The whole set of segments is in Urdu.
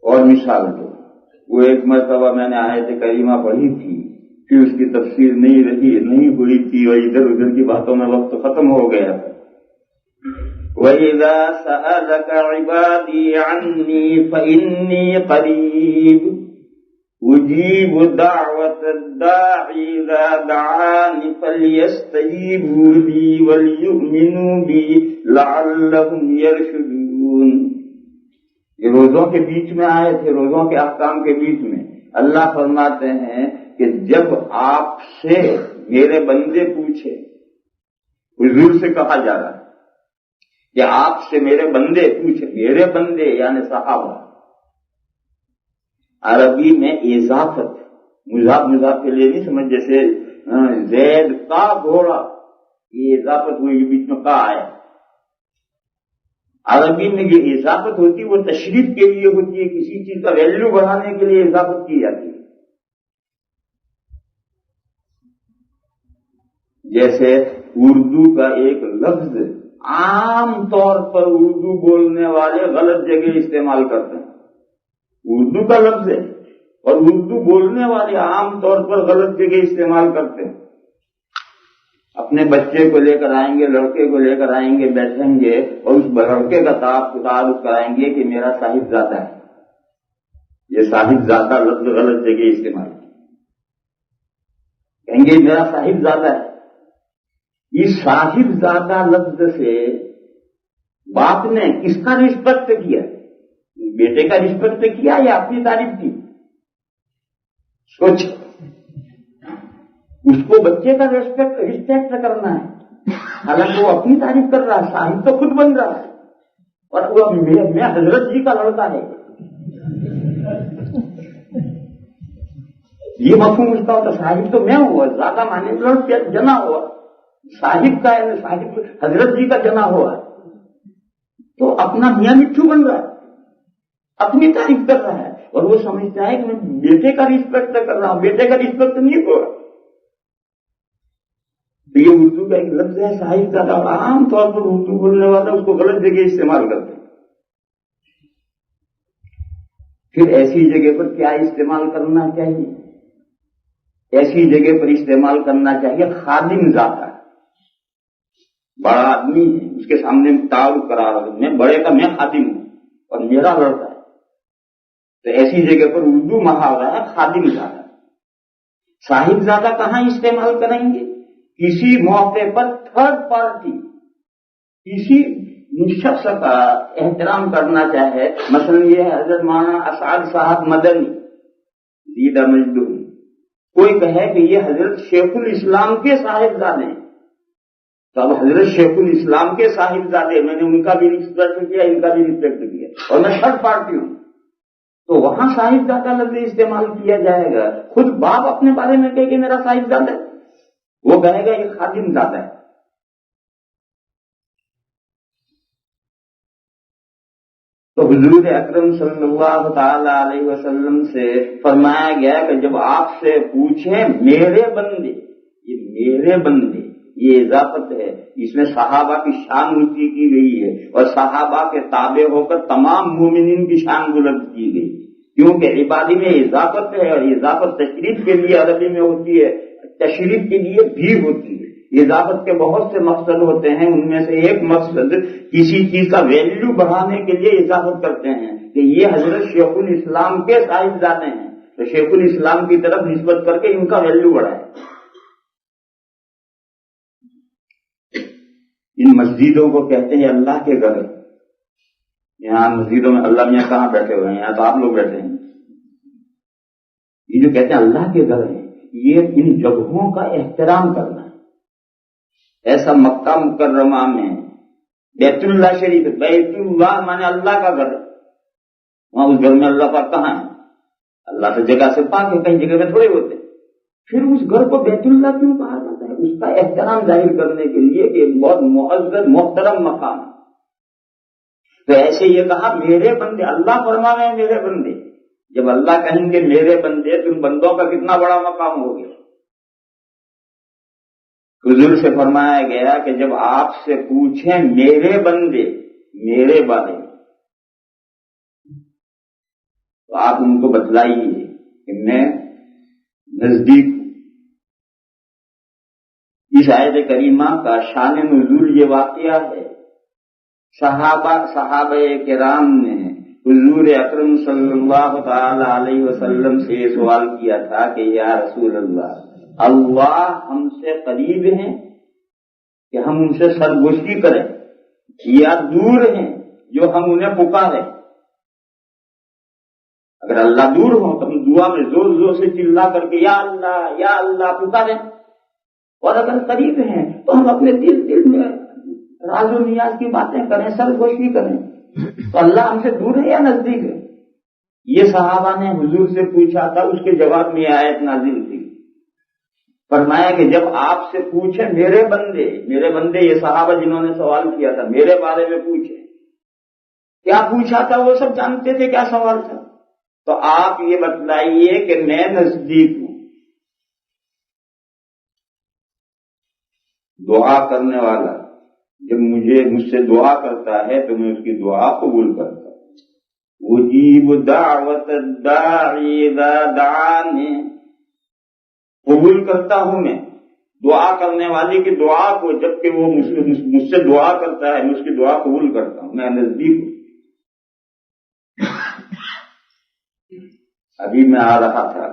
اور مثال دو. وہ ایک مرتبہ میں نے آیت کریمہ پڑھی تھی، پھر اس کی تفسیر نہیں ہوئی تھی اور ادھر ادھر کی باتوں میں وقت ختم ہو گیا. وَإِذَا سَأَلَكَ عِبَادِي عَنِّي فَإِنِّي قَرِيبٌ أُجِيبُ دَعْوَةَ الدَّاعِ إِذَا دَعَانِ فَلْيَسْتَجِيبُوا لِي وَلْيُؤْمِنُوا بِي لَعَلَّهُمْ يَرْشُدُونَ. یہ روزوں کے بیچ میں آئے تھے، روزوں کے احکام کے بیچ میں اللہ فرماتے ہیں کہ جب آپ سے میرے بندے پوچھے، حضور سے کہا جا رہا ہے کہ آپ سے میرے بندے پوچھے، میرے بندے یعنی صحابہ. عربی میں اضافت مضاف کے لیے نہیں سمجھ، جیسے زید کا گھوڑا، یہ اضافت ہوئی، بیچ میں کا آیا. عربی میں یہ اضافت ہوتی وہ تشریف کے لیے ہوتی ہے، کسی چیز کا ویلیو بڑھانے کے لیے اضافت کی جاتی ہے. جیسے اردو کا ایک لفظ عام طور پر اردو بولنے والے غلط جگہ استعمال کرتے ہیں. اردو کا لفظ ہے اور اردو بولنے والے عام طور پر غلط جگہ استعمال کرتے ہیں. اپنے بچے کو لے کر آئیں گے، لڑکے کو لے کر آئیں گے، بیٹھیں گے اور اس لڑکے کا تعارف کرائیں گے کہ میرا صاحبزادہ ہے. یہ صاحبزادہ لفظ غلط جگہ استعمال کہیں گے میرا صاحبزادہ ہے. اس صاحبزادہ لفظ سے باپ نے کس کا رسپیکٹ کیا؟ بیٹے کا رسپیکٹ کیا یا اپنی تعریف کی؟ سوچ، اس کو بچے کا رسپیکٹ کرنا ہے، حالانکہ وہ اپنی تعریف کر رہا ہے. صاحب تو خود بن رہا ہے اور وہ میں حضرت جی کا لڑکا ہے. یہ مفہوم اس کا ہوتا. صاحب تو میں ہوا، زیادہ مانے جنا ہوا، صاحب کا ہے، صاحب حضرت جی کا جنا ہوا ہے. تو اپنا میاں مٹھو بن رہا ہے، اپنی تعریف کر رہا ہے اور وہ سمجھتا ہے کہ میں بیٹے کا رسپیکٹ کر رہا ہوں. بیٹے کا رسپیکٹ نہیں ہو رہا. یہ اردو کا ایک لفظ ہے صاحبزادہ، اور عام طور پر اردو بولنے والا اس کو غلط جگہ استعمال کرتے ہیں. پھر ایسی جگہ پر کیا استعمال کرنا چاہیے؟ ایسی جگہ پر استعمال کرنا چاہیے خادم ذات ہے، بڑا آدمی ہے، اس کے سامنے تعارف کرا رہا ہوں، میں بڑے کا میں خادم ہوں اور میرا لڑکا ہے. تو ایسی جگہ پر اردو محاورہ ہے خادم زادہ. صاحبزادہ کہاں استعمال کریں گے؟ کسی موقع پر تھرڈ پارٹی کسی شخص کا احترام کرنا چاہے. مثلا یہ حضرت مولانا اسعد صاحب مدنی دیدہ مجدور، کوئی کہے کہ یہ حضرت شیخ الاسلام کے صاحبزادے ہیں، تو اب حضرت شیخ الاسلام کے صاحبزادے، میں نے ان کا بھی رسپیکٹ کیا، ان کا بھی رسپیکٹ کیا اور میں تھرڈ پارٹی ہوں، تو وہاں صاحبزادہ لفظ استعمال کیا جائے گا. خود باپ اپنے بارے میں کہے کہ میرا صاحبزادہ ہے، وہ کہے گا یہ خادم زادہ ہے. تو حضور اکرم صلی اللہ تعالی علیہ وسلم سے فرمایا گیا کہ جب آپ سے پوچھیں میرے بندے، یہ میرے بندے یہ اضافت ہے، اس میں صحابہ کی شان اونچی کی گئی ہے اور صحابہ کے تابع ہو کر تمام مومنین کی شان بلند کی گئی، کیونکہ عبادی میں اضافت ہے اور اضافت تشریف کے لیے عربی میں ہوتی ہے، تشریف کے لیے بھی ہوتی ہے. اضافت کے بہت سے مقصد ہوتے ہیں، ان میں سے ایک مقصد کسی چیز کا ویلیو بڑھانے کے لیے اضافت کرتے ہیں کہ یہ حضرت شیخ الاسلام کے صاحبزادے ہیں، تو شیخ الاسلام کی طرف نسبت کر کے ان کا ویلیو بڑھائے. ان مسجدوں کو کہتے ہیں اللہ کے گھر. یہاں مسجدوں میں اللہ میاں کہاں بیٹھے ہوئے ہیں؟ یہاں تو آپ لوگ بیٹھے ہیں. یہ جو کہتے ہیں اللہ کے گھر ہیں، یہ ان جگہوں کا احترام کرنا ہے. ایسا مکہ مکرمہ میں بیت اللہ شریف، بیت اللہ مانے اللہ کا گھر، وہاں اس گھر میں اللہ پاک کہاں ہے؟ اللہ سے جگہ سے پاک ہے، کہیں جگہ میں تھوڑے ہوتے. پھر اس گھر کو بیت اللہ کیوں کہا جاتا ہے؟ اس کا احترام ظاہر کرنے کے لیے کہ ایک بہت معزز محترم مقام ہے. تو ایسے یہ کہا میرے بندے، اللہ فرما رہے ہیں میرے بندے. جب اللہ کہیں گے میرے بندے تو ان بندوں کا کتنا بڑا مقام ہو گیا. حضور سے فرمایا گیا کہ جب آپ سے پوچھیں میرے بندے میرے بارے میں، تو آپ ان کو بتلائیے کہ میں نزدیک ہوں۔ اس آیت کریمہ کا شان نزول یہ واقعہ ہے، صحابہ کرام نے حضور اکرم صلی اللہ تعالی علیہ وسلم سے یہ سوال کیا تھا کہ یا رسول اللہ ہم سے قریب ہیں کہ ہم ان سے سرگوشی کریں، یا دور ہیں جو ہم انہیں پکاریں؟ اگر اللہ دور ہو تو ہم دعا میں زور زور سے چلا کر کے یا اللہ پکاریں، اور اگر قریب ہیں تو ہم اپنے دل میں راز و نیاز کی باتیں کریں، سرگوشی کریں۔ تو اللہ ہم سے دور ہے یا نزدیک ہے؟ یہ صحابہ نے حضور سے پوچھا تھا، اس کے جواب میں آیت نازل تھی۔ فرمایا کہ جب آپ سے پوچھیں میرے بندے یہ صحابہ جنہوں نے سوال کیا تھا میرے بارے میں پوچھیں، کیا پوچھا تھا وہ سب جانتے تھے کیا سوال تھا، تو آپ یہ بتلائیے کہ میں نزدیک ہوں۔ دعا کرنے والا جب مجھ سے دعا کرتا ہے تو میں اس کی دعا قبول کرتا ہوں۔ اجیب دعوت الداعی اذا دعانی، قبول کرتا ہوں میں دعا کرنے والی کی دعا کو، جبکہ وہ مجھ سے دعا کرتا ہے میں اس کی دعا قبول کرتا ہوں، میں نزدیک ہوں۔ ابھی میں آ رہا تھا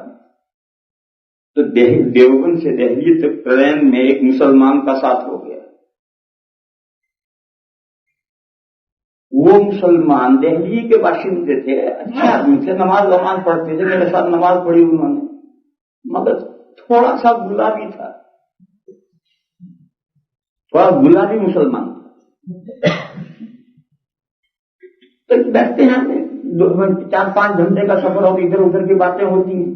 تو دیوبند سے دہلی تک ٹرین میں ایک مسلمان کا ساتھ ہو گیا۔ وہ مسلمان دہلی کے باشندے تھے، اچھے آدمی تھے، نماز پڑھتے تھے، میرے ساتھ نماز پڑھی انہوں نے، مگر تھوڑا سا گلابی تھا، تھوڑا گلابی مسلمان تھا۔ تو بیٹھتے ہیں 4-5 گھنٹے کا سفر اور ادھر ادھر کی باتیں ہوتی ہیں،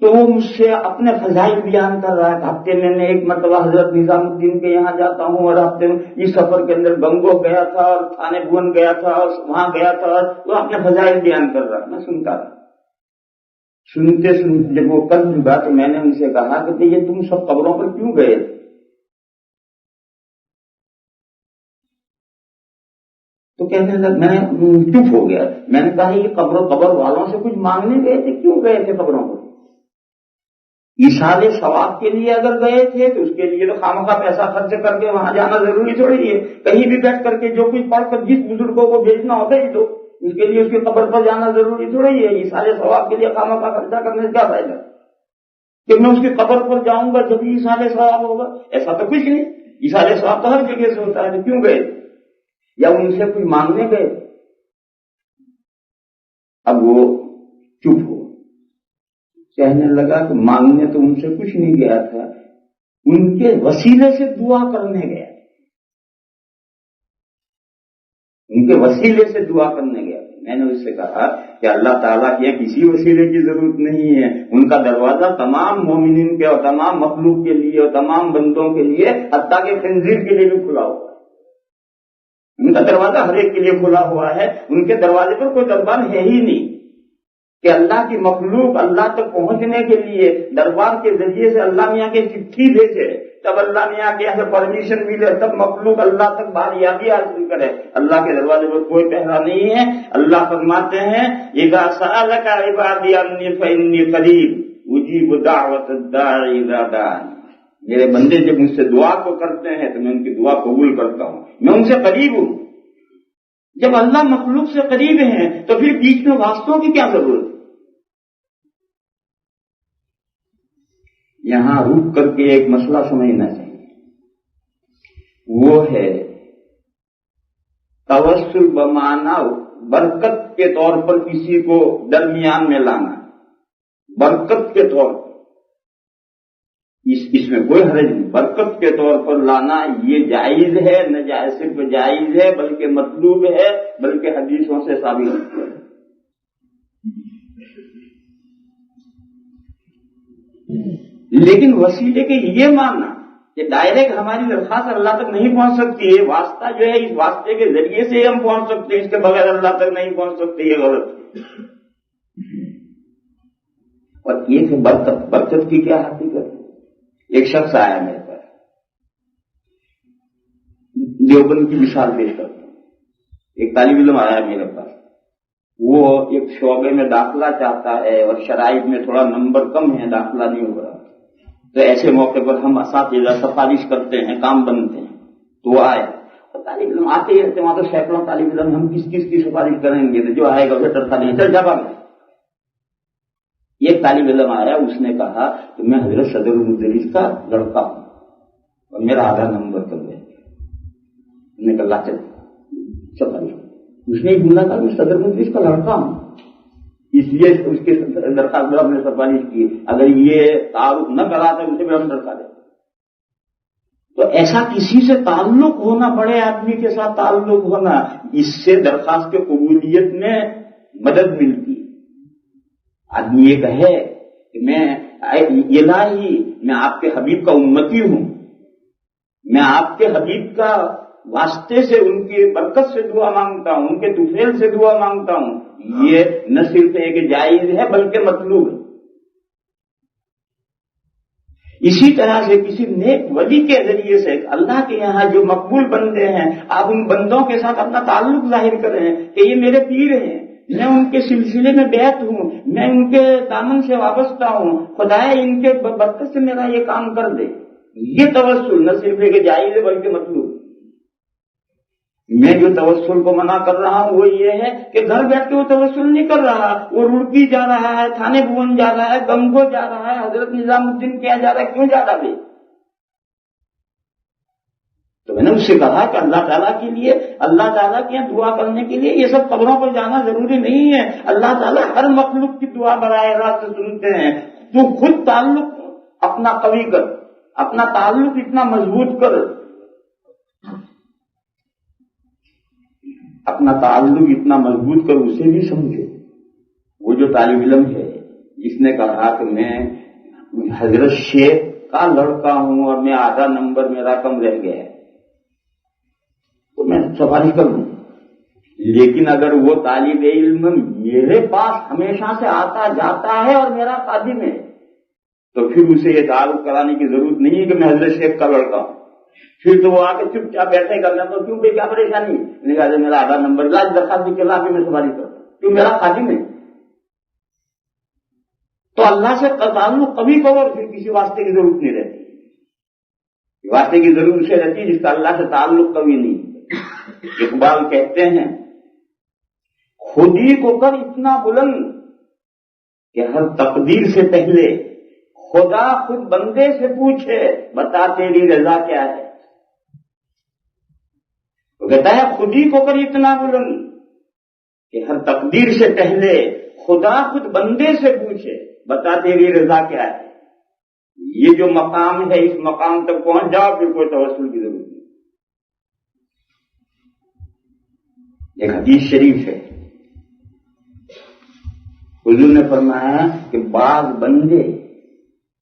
تو وہ مجھ سے اپنے فضائل بیان کر رہا ہے۔ ہفتے میں ایک مرتبہ حضرت نظام الدین کے یہاں جاتا ہوں، اور ہفتے میں اس سفر کے اندر گنگو گیا تھا اور تھانے بھون گیا تھا اور وہاں گیا تھا، اور وہ اپنے فضائل بیان کر رہا، میں سنتا تھا۔ سنتے جب وہ کل ہوگا تو میں نے ان سے کہا کہ یہ تم سب قبروں پر کیوں گئے؟ تو کہنے لگا، میں چپ ہو گیا، میں نے کہا یہ قبر والوں سے کچھ مانگنے گئے تھے، کیوں گئے تھے قبروں پر؟ ایصال ثواب کے لیے اگر گئے تھے تو اس کے لیے تو خامخواہ پیسہ خرچ کر کے وہاں جانا ضروری تھوڑی ہے، کہیں بھی بیٹھ کر کے جو کچھ پڑھ کر جس بزرگوں کو بھیجنا ہو بھیج دو، اس کے لیے اس کی قبر پر جانا ضروری تھوڑی ہے۔ ایصال ثواب کے لیے خامخواہ خرچہ کرنے سے کیا فائدہ کہ میں اس کی قبر پر جاؤں گا جب ایصال ثواب ہوگا؟ ایسا تو کچھ نہیں، ایصال ثواب تو ہر جگہ سے ہوتا ہے، تو کیوں گئے؟ یا ان سے کچھ مانگنے گئے؟ اب وہ چپ ہو، کہنے لگا کہ مانگنے تو ان سے کچھ نہیں گیا تھا، ان کے وسیلے سے دعا کرنے گیا، ان کے وسیلے سے دعا کرنے گیا۔ میں نے اس سے کہا کہ اللہ تعالیٰ کے کسی وسیلے کی ضرورت نہیں ہے، ان کا دروازہ تمام مومنین کے اور تمام مخلوق کے لیے اور تمام بندوں کے لیے، حتیٰ کہ خنزیر کے لیے بھی کھلا ہوا ہے۔ ان کا دروازہ ہر ایک کے لیے کھلا ہوا ہے، ان کے دروازے پر کوئی دربار ہے ہی نہیں کہ اللہ کی مخلوق اللہ تک پہنچنے کے لیے دربار کے ذریعے سے اللہ میاں کے چٹھی بھیجے، تب اللہ میاں کے یہاں سے پرمیشن ملے، تب مخلوق اللہ تک باریابی حاصل کرے۔ اللہ کے دروازے پر کوئی پہرا نہیں ہے۔ اللہ فرماتے ہیں اذا سألك عبادی عنی فإنی قریب اجیب دعوت الداعی اذا دعان، میرے بندے جب مجھ سے دعا کو کرتے ہیں تو میں ان کی دعا قبول کرتا ہوں، میں ان سے قریب ہوں۔ جب اللہ مخلوق سے قریب ہیں تو پھر بیچ میں واسطوں کی کیا ضرورت ہے؟ یہاں رک کر کے ایک مسئلہ سمجھنا چاہیے، وہ ہے توسل بمعنی برکت کے طور پر کسی کو درمیان میں لانا، برکت کے طور پر، اس میں کوئی حرج نہیں، برکت کے طور پر لانا یہ جائز ہے، نہ صرف جائز ہے بلکہ مطلوب ہے، بلکہ حدیثوں سے ثابت ہے۔ لیکن وسیلے کے یہ ماننا کہ ڈائریکٹ ہماری درخواست اللہ تک نہیں پہنچ سکتی ہے، واسطہ جو ہے اس واسطے کے ذریعے سے ہم پہنچ سکتے ہیں، اس کے بغیر اللہ تک نہیں پہنچ سکتے، یہ غلط ہے۔ اور ایک برکت، برکت کی کیا حقیقت ہے؟ ایک شخص آیا میرے پاس، دیوبند کی مثال پیش کرتا ہوں، ایک طالب علم آیا میرے پاس، وہ ایک شعبے میں داخلہ چاہتا ہے اور شرائط میں تھوڑا نمبر کم ہے، داخلہ نہیں ہو رہا، تو ایسے موقع پر ہم اساتذہ سفارش کرتے ہیں، کام بنتے ہیں، تو وہ آئے، طالب علم آتے ہی رہتے، وہاں تو سینکڑوں طالب علم، ہم کس کس کی سفارش کریں گے؟ تو جو آئے گا وہ ڈرتا نہیں، چل جا بھاگ۔ ایک طالب علم آیا، اس نے کہا کہ میں حضرت صدر المدرس کا لڑکا ہوں اور میرا آدھا نمبر کر دیں گے۔ میں نے کہا چل سفارش۔ اس نے بولا تھا میں صدر المدرس کا لڑکا ہوں، اس لیے اس کے درخواست میں نے سفارش کی، اگر یہ تعارف نہ کرا تو اسے بھی ہم ڈرتا دیں۔ تو ایسا کسی سے تعلق ہونا، بڑے آدمی کے ساتھ تعلق ہونا، اس سے درخواست کے قبولیت میں مدد ملتی۔ آدمی یہ کہے کہ میں الہی میں آپ کے حبیب کا امتی ہوں، میں آپ کے حبیب کا واسطے سے ان کی برکت سے دعا مانگتا ہوں، ان کے طفیل سے دعا مانگتا ہوں، یہ نہ صرف ایک جائز ہے بلکہ مطلوب ہے۔ اسی طرح سے کسی نیک ولی کے ذریعے سے اللہ کے یہاں جو مقبول بندے ہیں، آپ ان بندوں کے ساتھ اپنا تعلق ظاہر کریں کہ یہ میرے پیر ہیں، میں ان کے سلسلے میں بیعت ہوں، میں ان کے دامن سے وابستہ ہوں، خدایا ان کے برکت سے میرا یہ کام کر دے۔ یہ توسل نہ صرف ایک جائز ہے بلکہ مطلوب۔ میں جو توسل کو منع کر رہا ہوں وہ یہ ہے کہ گھر بیٹھ کے وہ توسل نہیں کر رہا، وہ رڑکی جا رہا ہے، تھانے بھون جا رہا ہے، گنگو جا رہا ہے، حضرت نظام الدین کیا جا رہا ہے، کیوں جا رہا ہے؟ تو میں نے اس سے کہا کہ اللہ تعالیٰ کے لیے، اللہ تعالیٰ کے یہاں دعا کرنے کے لیے یہ سب قبروں پر جانا ضروری نہیں ہے۔ اللہ تعالیٰ ہر مخلوق کی دعا براہ راست سنتے ہیں۔ تو خود تعلق اپنا قوی کر، اپنا تعلق اتنا مضبوط کر، اپنا تعلق اتنا مضبوط کر، اسے بھی سمجھو۔ وہ جو طالب علم ہے جس نے کہا کہ میں حضرت شیخ کا لڑکا ہوں اور میں آدھا نمبر میرا کم رہ گیا ہے، تو میں سفارش کر دوں، لیکن اگر وہ طالب علم میرے پاس ہمیشہ سے آتا جاتا ہے اور میرا خادم ہے تو پھر اسے یہ تعارف کرانے کی ضرورت نہیں ہے کہ میں حضرت شیخ کا لڑکا ہوں۔ پھر تو وہ آ کے چپ چاپ بیٹھے کرنا، تو کیوں بھائی کیا پریشانی؟ میں نے کہا میرا آدھا نمبر لاج درخواست کے خلاف میں سفارش کرتا ہوں، کیوں میرا خادم ہے۔ تو اللہ سے تعلق کبھی کرو اور پھر کسی واسطے کی ضرورت نہیں رہتی۔ واسطے کی ضرورت سے رہتی جس کا اللہ سے تعلق کبھی نہیں۔ اقبال کہتے ہیں خود ہی کو کر اتنا بلند کہ ہر تقدیر سے پہلے خدا خود بندے سے پوچھے بتا تیری رضا کیا ہے۔ وہ کہتا ہے خود ہی کو کر اتنا بلند کہ ہر تقدیر سے پہلے خدا خود بندے سے پوچھے بتا تیری رضا کیا ہے۔ یہ جو مقام ہے اس مقام تک پہنچ جاؤ پھر کوئی توسل کی ضرورت نہیں۔ ایک حدیث شریف ہے، حضور نے فرمایا کہ بعض بندے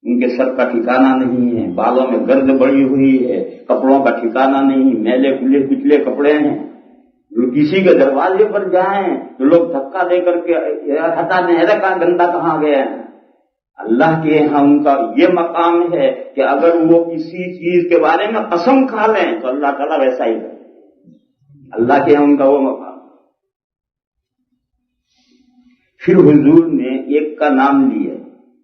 ان کے سر کا ٹھکانہ نہیں ہے، بالوں میں گرد بڑی ہوئی ہے، کپڑوں کا ٹھکانہ نہیں، میلے کھلے کچلے کپڑے ہیں، جو کسی کے دروازے پر جائیں تو لوگ دھکا دے کر کے ہٹا دیں، کہاں گندا کہاں گیا ہے۔ اللہ کے یہاں ان کا یہ مقام ہے کہ اگر وہ کسی چیز کے بارے میں قسم کھا لیں تو اللہ تعالیٰ ویسا ہی ہے۔ اللہ کے یہاں ان کا وہ مقام۔ پھر حضور نے ایک کا نام لیا،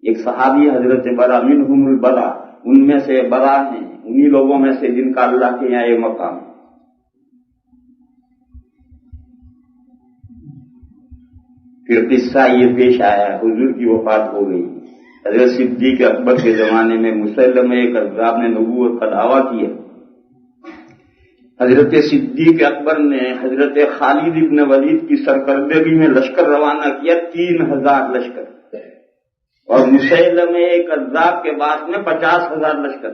ایک صحابی حضرت برا منہم البرا، ان میں سے برا ہیں، انہی لوگوں میں سے جن کا اللہ کے یہاں یہ مقام۔ پھر قصہ یہ پیش آیا، حضور کی وفات ہو گئی، حضرت صدیق اکبر کے زمانے میں مسلمہ کذاب نے نبوت کا دعویٰ کیا۔ حضرت صدیق اکبر نے حضرت خالد ابن ولید کی سرکردگی میں لشکر روانہ کیا، 3000 لشکر، اور مسلمہ کذاب کے بعد میں 50,000 لشکر۔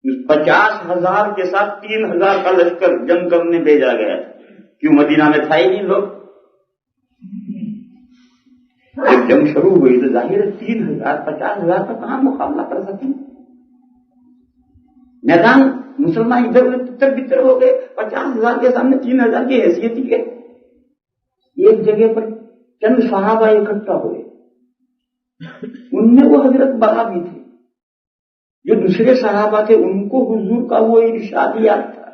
اس 50,000 کے ساتھ 3,000 کا لشکر جنگ کرنے بھیجا گیا، کیوں مدینہ میں تھا ہی نہیں لوگ۔ جب جنگ شروع ہوئی تو ظاہر 3,000 50,000 کا کہاں مقابلہ کر سکیں؟ میدان مسلمان ادھر ادھر تتر بتر ہو گئے، 50,000 کے سامنے 3,000 کی حیثیت ہی ہے۔ ایک جگہ پر چند صحابہ اکٹھا ہوئے، ان میں وہ حضرت برا بھی تھے، جو دوسرے صحابہ تھے ان کو حضور کا وہ ارشاد یاد تھا۔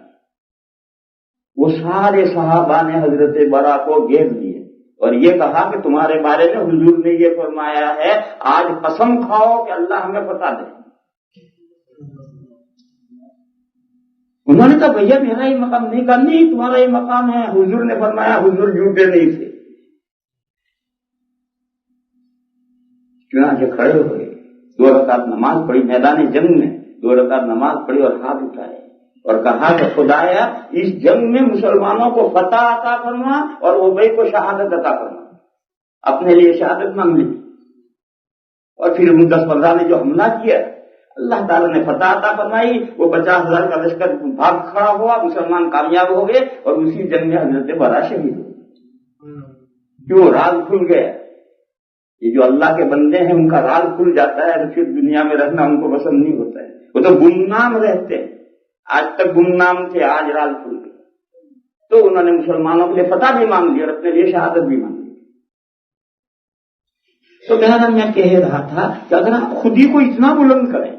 وہ سارے صحابہ نے حضرت برا کو گھیر لیے اور یہ کہا کہ تمہارے بارے میں حضور نے یہ فرمایا ہے، آج قسم کھاؤ کہ اللہ ہمیں بتا دے۔ انہوں نے کہا بھیا میرا یہ مقام نہیں، کہا نہیں تمہارا یہ مقام ہے۔ حضور نے فرمایا حضور جھوٹے نہیں تھے۔ چنانچہ کھڑے ہوئے، 2 رکعت نماز پڑھی، میدان جنگ میں 2 رکعت نماز پڑھی اور ہاتھ اٹھائے اور کہا کہ خدایا اس جنگ میں مسلمانوں کو فتح عطا فرما اور ابی کو شہادت عطا فرما۔ اپنے لیے شہادت مانگ لی، اور پھر 10-15 نے جو حملہ کیا اللہ تعالیٰ نے فتح عطا فرمائی، وہ 50,000 کا لشکر بھاگ کھڑا ہوا، مسلمان کامیاب ہو گئے اور اسی جنگ میں حضرت برا شہید ہوئے۔ کیوں؟ راز کھل گیا۔ یہ جو اللہ کے بندے ہیں ان کا راز کھل جاتا ہے تو پھر دنیا میں رہنا ان کو پسند نہیں ہوتا ہے، وہ تو گمنام رہتے ہیں، آج تک گمنام تھے، آج راز کھل گئے۔ تو انہوں نے مسلمانوں کے لیے فتح بھی مانگ لی اور اپنے لیے شہادت بھی مانگ لی۔ تو میں کہہ رہا تھا کہ اگر آپ خود ہی کو اتنا بلند کریں،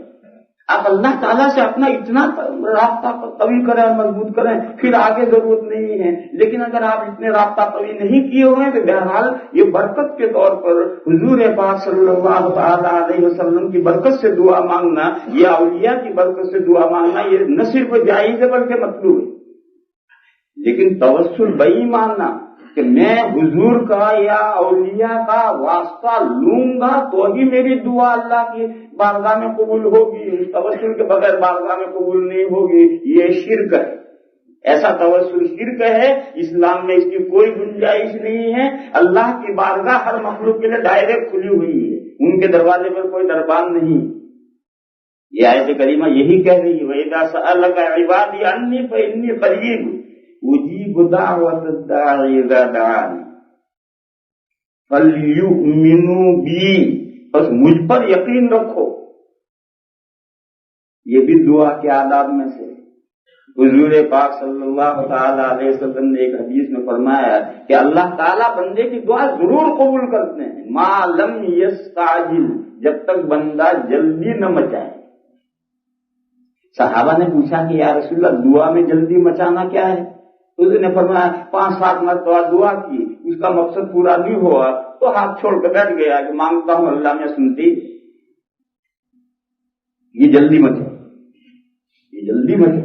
آپ اللہ تعالیٰ سے اپنا اتنا رابطہ قوی کریں اور مضبوط کریں، پھر آگے ضرورت نہیں ہے۔ لیکن اگر آپ اتنے رابطہ قوی نہیں کیے ہوئے تو بہرحال یہ برکت کے طور پر حضور پاک صلی اللہ تعالی علیہ وسلم کی برکت سے دعا مانگنا یا اولیاء کی برکت سے دعا مانگنا یہ نہ صرف جائز ہے بلکہ مطلوب ہے۔ لیکن توسل بئی ماننا کہ میں حضور کا یا اولیاء کا واسطہ لوں گا تو ہی میری دعا اللہ کی بارگاہ میں قبول ہوگی، اس توسل کے بغیر بارگاہ میں قبول نہیں ہوگی، یہ شرک ہے۔ ایسا توسل شرک ہے، اسلام میں اس کی کوئی گنجائش نہیں ہے۔ اللہ کی بارگاہ ہر مخلوق کے لیے ڈائریکٹ کھلی ہوئی ہے، ان کے دروازے پر کوئی دربان نہیں۔ یہ آیت کریمہ یہی کہہ رہی ہے، وَإِذَا سَأَلَكَ عِبَادِي عَنِّي فَإِنِّي قَرِيبٌ اجیب دعوت الداعی اذا دعانی فلیؤمنوا بی، بس مجھ پر یقین رکھو۔ یہ بھی دعا کے آداب میں سے حضور پاک صلی اللہ تعالی علیہ وسلم نے ایک حدیث میں فرمایا کہ اللہ تعالیٰ بندے کی دعا ضرور قبول کرتے ہیں، ما لم یستعجل، جب تک بندہ جلدی نہ مچائے۔ صحابہ نے پوچھا کہ یا رسول اللہ دعا میں جلدی مچانا کیا ہے؟ اس نے فرمایا 5-7 مرتبہ دعا کی، اس کا مقصد پورا نہیں ہوا تو ہاتھ چھوڑ کے بیٹھ گیا کہ مانگتا ہوں اللہ میں سنتی۔ یہ جلدی مچے، یہ جلدی مچے۔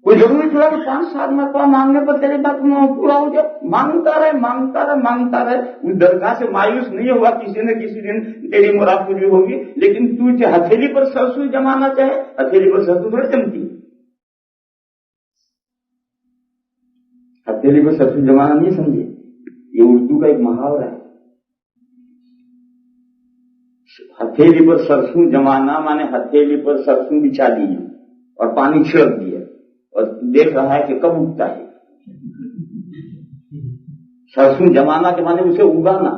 کوئی ضروری تھوڑا کہ 5-7 مرتبہ مانگنے پر تیری بات پورا ہو جائے، مانگتا رہے مانگتا رہے مانگتا رہے، اس درگاہ سے مایوس نہیں ہوا، کسی نہ کسی دن تیری مراد پوری ہوگی۔ لیکن تو ہتھیلی پر سرسوں جمانا چاہے، ہتھیلی پر سرسوں تھوڑے جمتی، ہتھیلی پر سرسوں جمانا نہیں سمجھے، یہ اردو کا ایک محاورہ ہے۔ ہتھیلی پر سرسوں جمانا مانے ہتھیلی پر سرسوں بچھا دی اور پانی چھڑک دیا اور دیکھ رہا ہے کہ کب اگتا ہے۔ سرسوں جمانا کے معنی اسے اگانا،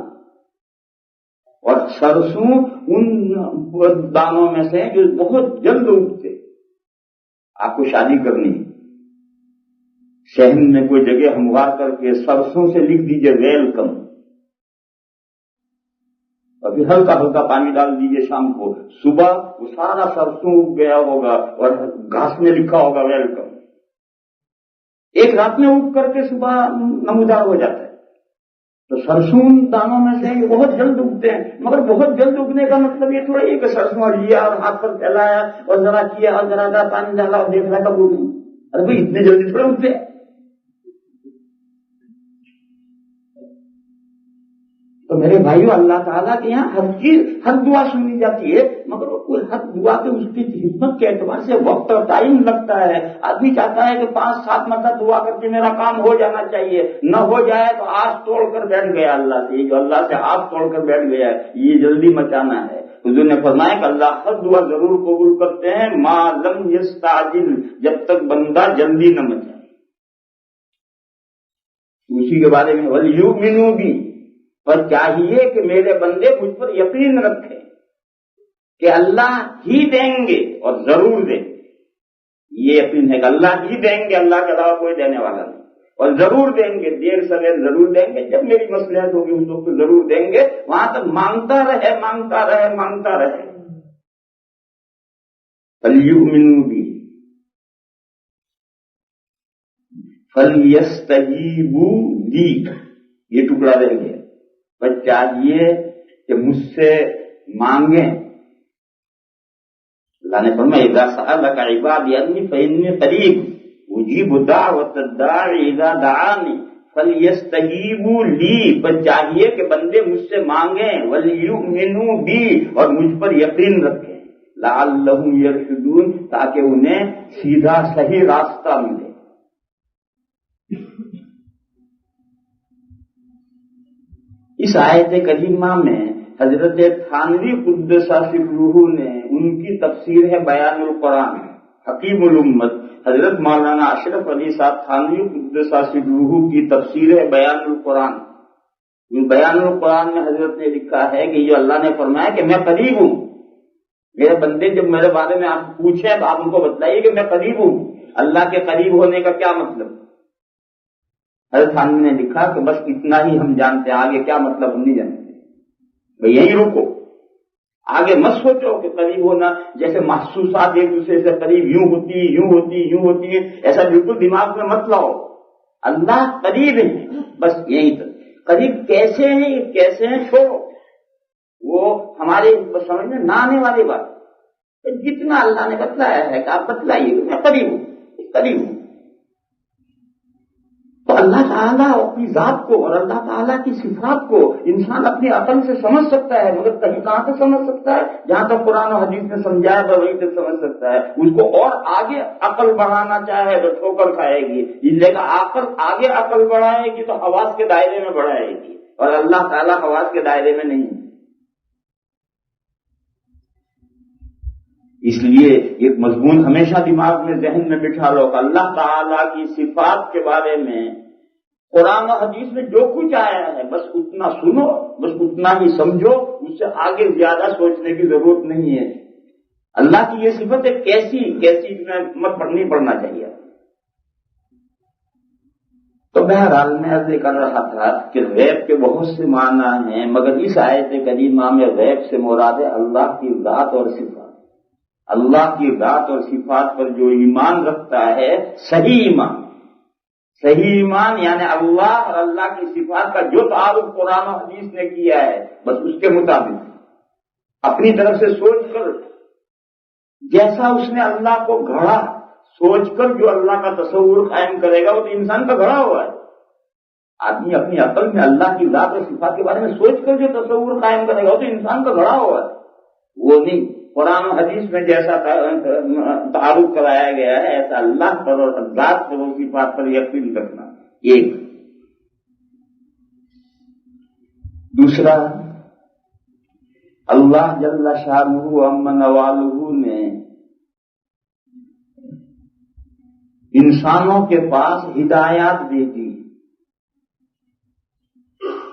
اور سرسوں ان دانوں میں سے جو بہت جلد اگتے۔ آپ کو شادی کرنی ہے، شہر میں کوئی جگہ ہموار کر کے سرسوں سے لکھ دیجئے ویلکم، اور پھر ہلکا ہلکا پانی ڈال دیجئے شام کو، صبح وہ سارا سرسوں اگ گیا ہوگا اور گھاس میں لکھا ہوگا ویلکم۔ ایک رات میں اگ کر کے صبح نمودار ہو جاتا ہے۔ تو سرسوں دانوں میں سے یہ بہت جلد اگتے ہیں، مگر بہت جلد اگنے کا مطلب یہ تھوڑا یہ کہ سرسوں لیا اور ہاتھ پر پھیلایا اور ذرا کیا اور ذرا پانی ڈالا اور دیکھ رہا کب اگے۔ ارے بھائی اتنے جلدی تھوڑے اگتے ہیں۔ تو میرے بھائیو، اللہ تعالیٰ کے یہاں ہر چیز، ہر دعا سنی جاتی ہے، مگر ہر دعا کے اس کی حکمت کے اعتبار سے وقت اور ٹائم لگتا ہے۔ آدمی چاہتا ہے کہ 5-7 مرتبہ دعا کر کے میرا کام ہو جانا چاہیے، نہ ہو جائے تو آس توڑ کر بیٹھ گیا اللہ سے۔ یہ جو اللہ سے آس توڑ کر بیٹھ گیا ہے یہ جلدی مچانا ہے۔ حضور نے فرمایا کہ اللہ ہر دعا ضرور قبول کرتے ہیں، ما لم یستعجل، جب تک بندہ جلدی نہ مچائے۔ اسی کے بارے میں وَلْيُؤْمِنُوا بِي، پر چاہیے کہ میرے بندے مجھ پر یقین رکھیں کہ اللہ ہی دیں گے اور ضرور دیں گے۔ یہ یقین ہے کہ اللہ ہی دیں گے، اللہ کے علاوہ کوئی دینے والا نہیں، اور ضرور دیں گے، دیر سویر ضرور دیں گے۔ جب میری مصلحت ہوگی اس وقت ضرور دیں گے، وہاں تک مانگتا رہے مانگتا رہے مانگتا رہے۔ فَلْيُؤْمِنُوا بِي فَلْيَسْتَجِيبُوا لِي، یہ ٹکڑا رہ گیا. بس چاہیے کہ مجھ سے مانگیں. اللہ نے فرمایا اذا سألك عبادي عني فإني قریب اجیب دعوت الداعی اذا دعانی فلیستجیبوا لی. بس چاہیے کہ بندے مجھ سے مانگیں ولیؤمنوا بی اور مجھ پر یقین رکھیں لعلہم یرشدون تاکہ انہیں سیدھا صحیح راستہ ملے. اس آیت کریمہ میں حضرت تھانوی قدس سرہ نے ان کی تفسیر ہے بیان القرآن. حکیم الامت حضرت مولانا اشرف علی صاحب تھانوی قدس سرہ کی تفسیر ہے بیان القرآن. بیان القرآن میں حضرت نے لکھا ہے کہ یہ اللہ نے فرمایا کہ میں قریب ہوں. میرے بندے جب میرے بارے میں آپ پوچھیں تو آپ ان کو بتلائیے کہ میں قریب ہوں. اللہ کے قریب ہونے کا کیا مطلب؟ حضرت تھانوی نے لکھا کہ بس اتنا ہی ہم جانتے ہیں، آگے کیا مطلب ہم نہیں جانتے. بھئی یہیں رکو، آگے مت سوچو کہ قریب ہونا جیسے محسوسات ایک دوسرے سے قریب یوں ہوتی یوں ہوتی یوں ہوتی ہے، ایسا بالکل دماغ میں مت لاؤ. اللہ قریب ہے، بس یہی تک. قریب کیسے ہیں، کیسے ہیں چھوڑو، وہ ہمارے سمجھ میں نہ آنے والی بات. جتنا اللہ نے بتلایا ہے کہ آپ بتلائیے کہ میں قریب ہوں، قریب ہوں. تو اللہ تعالیٰ اپنی ذات کو اور اللہ تعالیٰ کی صفات کو انسان اپنی عقل سے سمجھ سکتا ہے، مگر کہیں کہاں سے سمجھ سکتا ہے؟ جہاں تک قرآن و حدیث نے سمجھایا تو وہیں تک سمجھ سکتا ہے. اس کو اور آگے عقل بڑھانا چاہے تو ٹھوکر کھائے گی. لیکن آگے عقل بڑھائے گی تو حواس کے دائرے میں بڑھائے گی، اور اللہ تعالیٰ حواس کے دائرے میں نہیں. اس لیے ایک مضمون ہمیشہ دماغ میں ذہن میں بٹھا لو کہ اللہ تعالیٰ کی صفات کے بارے میں قرآن و حدیث میں جو کچھ آیا ہے بس اتنا سنو، بس اتنا ہی سمجھو، اس سے آگے زیادہ سوچنے کی ضرورت نہیں ہے. اللہ کی یہ صفت ہے کیسی میں مت پڑھنا چاہیے. تو بہرحال میں عرض کر رہا تھا کہ غیب کے بہت سے معنی ہیں، مگر اس آیت کریمہ میں غیب سے مراد ہے اللہ کی ذات اور صفات. اللہ کی ذات اور صفات پر جو ایمان رکھتا ہے صحیح ایمان یعنی اللہ اور اللہ کی صفات کا جو تعارف قرآن و حدیث نے کیا ہے بس اس کے مطابق اپنی طرف سے سوچ کر جیسا اس نے اللہ کو گھڑا، سوچ کر جو اللہ کا تصور قائم کرے گا وہ تو انسان کا گھڑا ہوا ہے. آدمی اپنی عقل میں اللہ کی ذات اور صفات کے بارے میں سوچ کر جو تصور قائم کرے گا وہ تو انسان کا گھڑا ہوا ہے، وہ نہیں. قرآن و حدیث میں جیسا تعارف کرایا گیا ہے ایسا اللہ پر اور ذات پر اور صفات پر یقین رکھنا. ایک دوسرا، اللہ جل شانہ عم نوالہ نے انسانوں کے پاس ہدایات دے دی.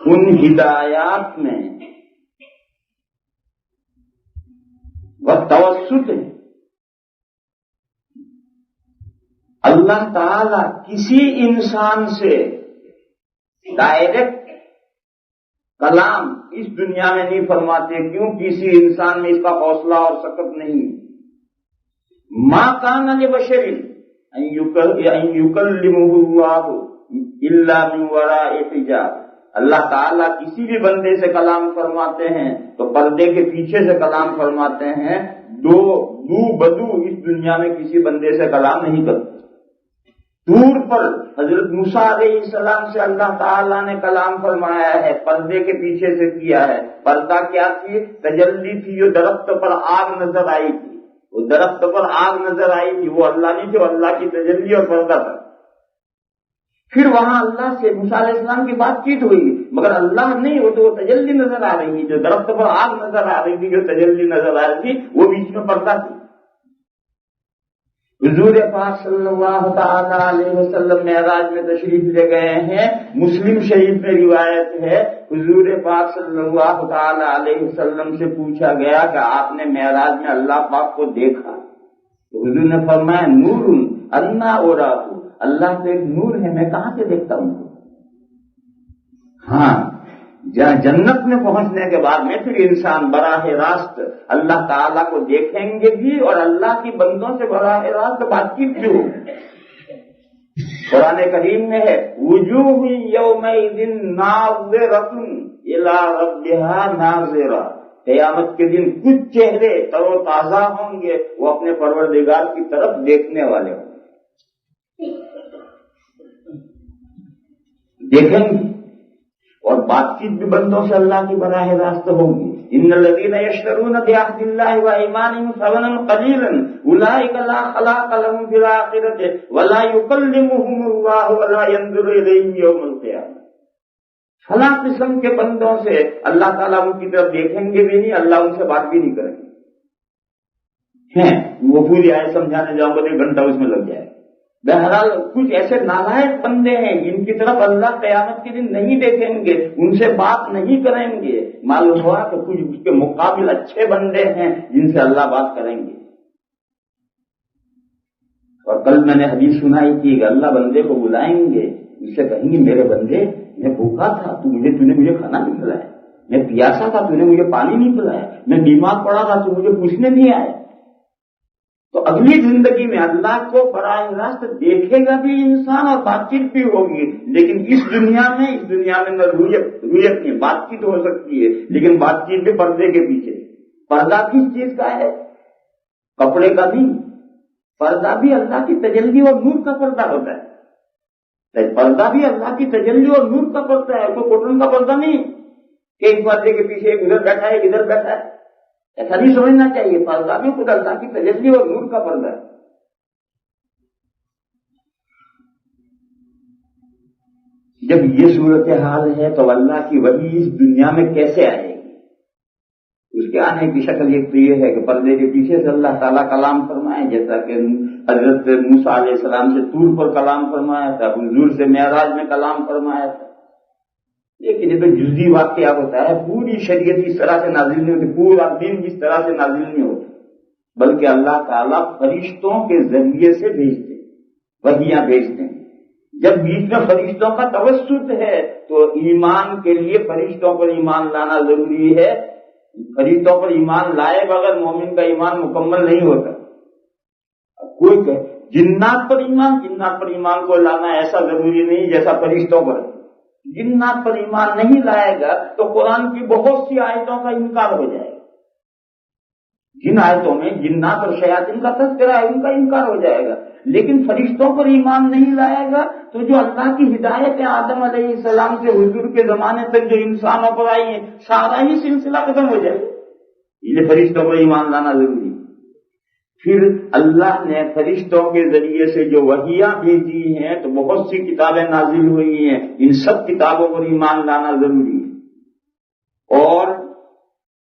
ان ہدایات میں وہ توسط ہے. اللہ تعالی کسی انسان سے ڈائریکٹ کلام اس دنیا میں نہیں فرماتے. کیوں؟ کسی انسان میں اس کا حوصلہ اور سکت نہیں. ما کان لبشر ان یکلمہ اللہ الا من وراء حجاب. اللہ تعالیٰ کسی بھی بندے سے کلام فرماتے ہیں تو پردے کے پیچھے سے کلام فرماتے ہیں. دو بدو اس دنیا میں کسی بندے سے کلام نہیں کرتے. دور پر حضرت موسیٰ علیہ السلام سے اللہ تعالیٰ نے کلام فرمایا ہے، پردے کے پیچھے سے کیا ہے. پردہ کیا تھی؟ تجلی تھی. جو درخت پر آگ نظر آئی تھی، وہ درخت پر آگ نظر آئی تھی، وہ اللہ نہیں تھی، وہ اللہ کی تجلی اور پردہ تھا. پھر وہاں اللہ سے موسیٰ علیہ السلام کی بات چیت ہوئی، مگر اللہ نہیں، وہ تو وہ تجلی نظر آ رہی تھی. جو درخت پر آگ نظر آ رہی تھی، جو تجلی نظر آ رہی تھی، وہ بیچ میں پردہ تھی. حضور پاک صلی اللہ تعالی علیہ وسلم معراج میں تشریف لے گئے ہیں. مسلم شریف میں روایت ہے حضور پاک صلی اللہ تعالی علیہ وسلم سے پوچھا گیا کہ آپ نے معراج میں اللہ پاک کو دیکھا؟ تو حضور نے فرمایا نور انا اراہ، اللہ تو ایک نور ہے، میں کہاں سے دیکھتا ہوں. ہاں، جنت میں پہنچنے کے بعد میں پھر انسان براہ راست اللہ تعالیٰ کو دیکھیں گے بھی، اور اللہ کی بندوں سے براہ راست بات چیت بھی ہوگی. قرآن کریم میں ہے وجوہ یومئذ ناظرۃ الی ربھا ناظرہ، قیامت کے دن کچھ چہرے تر و تازہ ہوں گے، وہ اپنے پروردگار کی طرف دیکھنے والے ہوں گے، دیکھیں گے۔ اور بات چیت بھی بندوں سے اللہ کی براہ راست ہوگی۔ ان الذین یشترون بعہد اللہ وایمانہم ثمنا قلیلا اولئک لا خلاق لهم فی الآخرۃ ولا یکلمهم اللہ ولا ینظر الیہم یوم القیامہ۔ فلاں قسم کے بندوں سے اللہ تعالیٰ ان کی طرف دیکھیں گے بھی نہیں، اللہ ان سے بات بھی نہیں کریں گے۔ وہ پوری آیت سمجھانے جاؤں گا تو 1 گھنٹہ اس میں لگ جائے۔ بہرحال کچھ ایسے نالائق بندے ہیں جن کی طرف اللہ قیامت کے دن نہیں دیکھیں گے، ان سے بات نہیں کریں گے۔ معلوم ہوا کہ کچھ اس کے مقابل اچھے بندے ہیں جن سے اللہ بات کریں گے۔ اور کل میں نے حدیث سنائی تھی کہ اللہ بندے کو بلائیں گے، اس سے کہیں گے میرے بندے میں بھوکا تھا، تو نے مجھے کھانا نہیں کھلایا، میں پیاسا تھا، تو نے مجھے پانی نہیں پلایا، میں بیمار پڑا تھا، تو مجھے پوچھنے نہیں آئے۔ تو اگلی زندگی میں اللہ کو براہ راست دیکھے گا بھی انسان اور بات چیت بھی ہوگی، لیکن اس دنیا میں نہ رویت نہیں، بات چیت ہو سکتی ہے لیکن بات چیت بھی پردے کے پیچھے۔ پردہ کس چیز کا ہے؟ کپڑے کا نہیں، پردہ بھی اللہ کی تجلی اور نور کا پردہ ہوتا ہے۔ پردہ بھی اللہ کی تجلی اور نور کا پردہ ہے، کوئی کوٹن کا پردہ نہیں کہ ایک پردے کے پیچھے ایک ادھر بیٹھا ہے ایک ادھر بیٹھا ہے، ایسا نہیں سمجھنا چاہیے۔ پردہ بھی خود اللہ کی تجلی اور نور کا پردہ ہے۔ جب یہ صورتحال ہے تو اللہ کی وحی اس دنیا میں کیسے آئے گی؟ اس کے آنے کی شکل ایک تو یہ ہے کہ پردے کے پیچھے سے اللہ تعالیٰ کلام فرمائے، جیسا کہ حضرت موسیٰ علیہ السلام سے طور پر کلام فرمایا تھا، حضور سے معراج میں کلام فرمایا تھا۔ لیکن یہ تو جزوی واقعہ ہوتا ہے، پوری شریعت اس طرح سے نازل نہیں ہوتی، پورا دین اس طرح سے نازل نہیں ہوتا، بلکہ اللہ تعالیٰ فرشتوں کے ذریعے سے بھیجتے، وحیاں بھیجتے ہیں۔ جب بیچ میں فرشتوں کا توسط ہے تو ایمان کے لیے فرشتوں پر ایمان لانا ضروری ہے۔ فرشتوں پر ایمان لائے بغیر مومن کا ایمان مکمل نہیں ہوتا۔ کوئی کہ جنات پر ایمان کو لانا ایسا ضروری نہیں جیسا فرشتوں پر۔ جنات پر ایمان نہیں لائے گا تو قرآن کی بہت سی آیتوں کا انکار ہو جائے گا۔ جن آیتوں میں جنات اور شیاطین کا تذکرہ ہے ان کا انکار ہو جائے گا، لیکن فرشتوں پر ایمان نہیں لائے گا تو جو اللہ کی ہدایت ہے آدم علیہ السلام سے حضور کے زمانے تک جو انسانوں پر آئی ہے سارا ہی سلسلہ ختم ہو جائے گا۔ یہ فرشتوں پر ایمان لانا ضروری ہے۔ پھر اللہ نے فرشتوں کے ذریعے سے جو وحیاں بھیجی ہیں تو بہت سی کتابیں نازل ہوئی ہیں، ان سب کتابوں پر ایمان لانا ضروری ہے۔ اور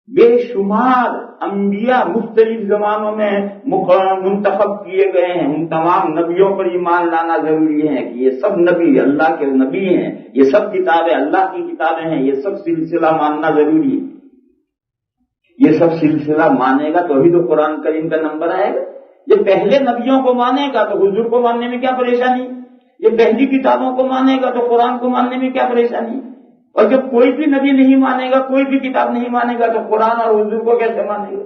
بے شمار انبیاء مختلف زمانوں میں منتخب کیے گئے ہیں، ان تمام نبیوں پر ایمان لانا ضروری ہے کہ یہ سب نبی اللہ کے نبی ہیں، یہ سب کتابیں اللہ کی کتابیں ہیں، یہ سب سلسلہ ماننا ضروری ہے۔ یہ سب سلسلہ مانے گا تو ہی تو قرآن کریم کا نمبر آئے گا۔ یہ پہلے نبیوں کو مانے گا تو حضور کو ماننے میں کیا پریشانی، یہ پہلی کتابوں کو مانے گا تو قرآن کو ماننے میں کیا پریشانی، اور جب کوئی بھی نبی نہیں مانے گا، کوئی بھی کتاب نہیں مانے گا تو قرآن اور حضور کو کیسے مانے گا؟